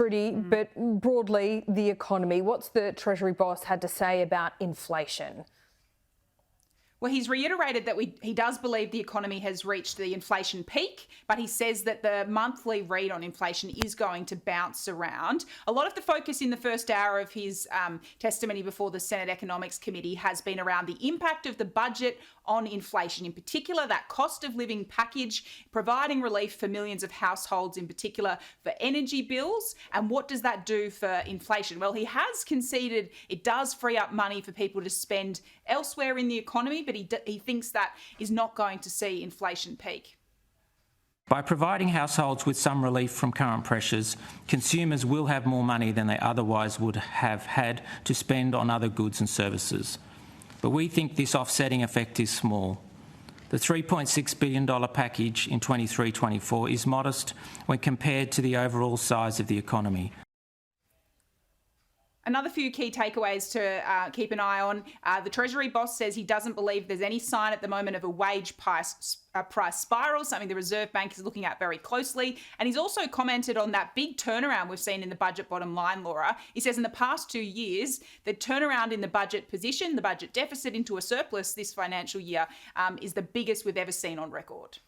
Trudy, but broadly, the economy. What's the Treasury boss had to say about inflation? Well, he's reiterated that he does believe the economy has reached the inflation peak, but he says that the monthly read on inflation is going to bounce around. A lot of the focus in the first hour of his testimony before the Senate Economics Committee has been around the impact of the budget on inflation, in particular that cost of living package, providing relief for millions of households, in particular for energy bills. And what does that do for inflation? Well, he has conceded it does free up money for people to spend elsewhere in the economy, but he thinks that is not going to see inflation peak. By providing households with some relief from current pressures, consumers will have more money than they otherwise would have had to spend on other goods and services. But we think this offsetting effect is small. The $3.6 billion package in 23-24 is modest when compared to the overall size of the economy. Another few key takeaways to keep an eye on. The Treasury boss says he doesn't believe there's any sign at the moment of a wage price spiral, something the Reserve Bank is looking at very closely. And he's also commented on that big turnaround we've seen in the budget bottom line, Laura. He says in the past 2 years, the turnaround in the budget position, the budget deficit into a surplus this financial year, is the biggest we've ever seen on record.